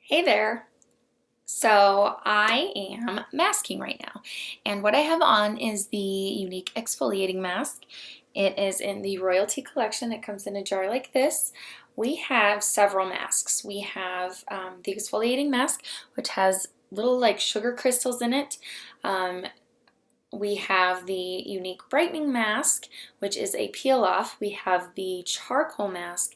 Hey there. So I am masking right now, and what I have on is the Unique Exfoliating Mask. It is in the Royalty Collection. It comes in a jar like this. We have several masks. We have the exfoliating mask, which has little like sugar crystals in it. We have the Unique Brightening Mask, which is a peel off. We have the Charcoal Mask,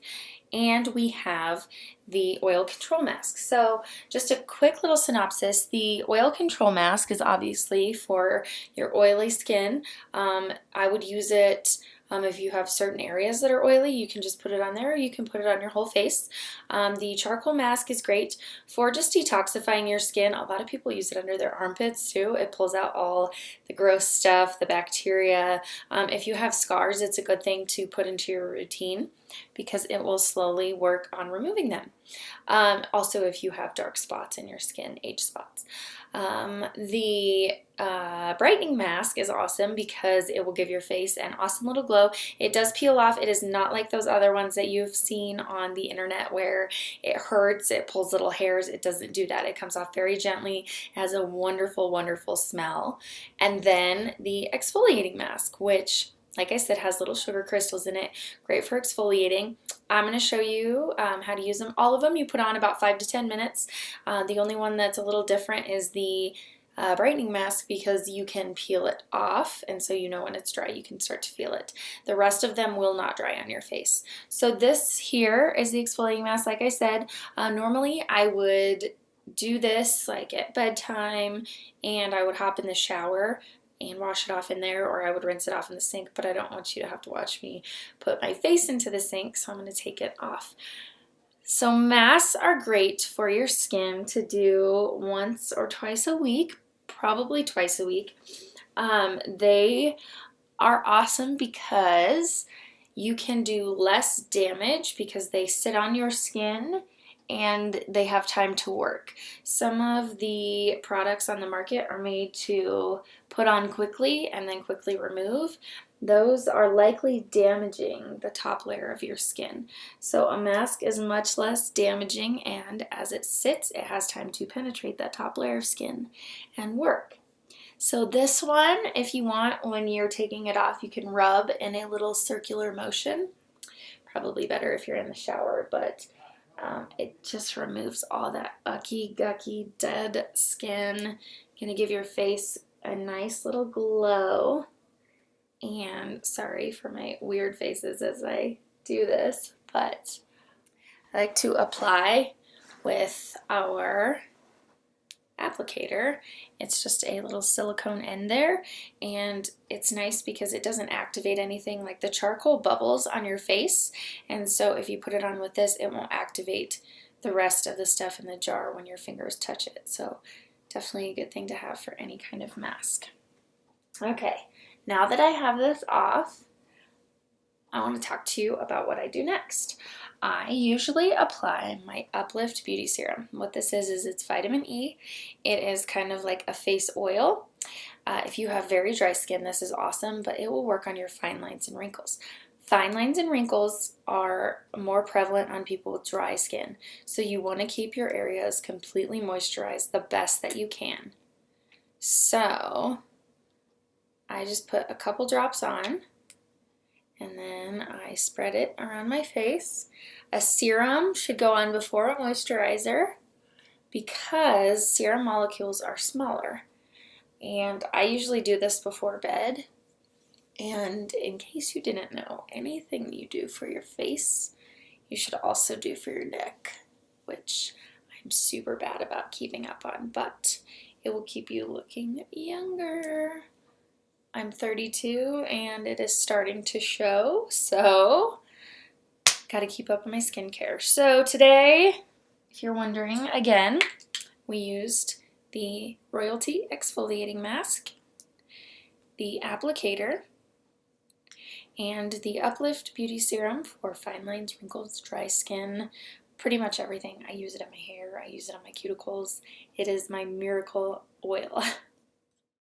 and we have the Oil Control Mask. So just a quick little synopsis. The Oil Control Mask is obviously for your oily skin. I would use it if you have certain areas that are oily. You can just put it on there, or you can put it on your whole face. The charcoal mask is great for just detoxifying your skin. A lot of people use it under their armpits too. It pulls out all the gross stuff, the bacteria. If you have scars, it's a good thing to put into your routine because it will slowly work on removing them. Also, if you have dark spots in your skin, age spots. The brightening mask is awesome because it will give your face an awesome little glow. It does peel off. It is not like those other ones that you've seen on the internet where it hurts, it pulls little hairs. It doesn't do that. It comes off very gently. It has a wonderful, wonderful smell. And then the exfoliating mask, which, like I said, has little sugar crystals in it. Great for exfoliating. I'm going to show you how to use them. All of them you put on about 5 to 10 minutes. The only one that's a little different is the brightening mask because you can peel it off, and so you know when it's dry you can start to feel it. The rest of them will not dry on your face. So this here is the exfoliating mask. Like I said, normally I would do this like at bedtime, and I would hop in the shower and wash it off in there, or I would rinse it off in the sink, but I don't want you to have to watch me put my face into the sink, so I'm going to take it off. So masks are great for your skin to do once or twice a week, probably twice a week. They are awesome because you can do less damage because they sit on your skin and they have time to work. Some of the products on the market are made to put on quickly and then quickly remove. Those are likely damaging the top layer of your skin. So a mask is much less damaging, and as it sits, it has time to penetrate that top layer of skin and work. So this one, if you want, when you're taking it off, you can rub in a little circular motion. Probably better if you're in the shower, but it just removes all that ucky, gucky, dead skin. Gonna give your face a nice little glow. And sorry for my weird faces as I do this, but I like to apply with our applicator. It's just a little silicone end there, and it's nice because it doesn't activate anything. Like the charcoal bubbles on your face, and so if you put it on with this, it won't activate the rest of the stuff in the jar when your fingers touch it. So definitely a good thing to have for any kind of mask. Okay, now that I have this off, I want to talk to you about what I do next. I usually apply my Uplift Beauty Serum. What this is it's vitamin E. It is kind of like a face oil. If you have very dry skin, this is awesome, but it will work on your fine lines and wrinkles. Fine lines and wrinkles are more prevalent on people with dry skin, so you want to keep your areas completely moisturized the best that you can. So I just put a couple drops on, and then I spread it around my face. A serum should go on before a moisturizer because serum molecules are smaller. And I usually do this before bed. And in case you didn't know, anything you do for your face, you should also do for your neck, which I'm super bad about keeping up on, but it will keep you looking younger. I'm 32 and it is starting to show, so gotta keep up on my skincare. So today, if you're wondering, again, we used the Royalty Exfoliating Mask, the applicator, and the Uplift Beauty Serum for fine lines, wrinkles, dry skin, pretty much everything. I use it on my hair, I use it on my cuticles. It is my miracle oil.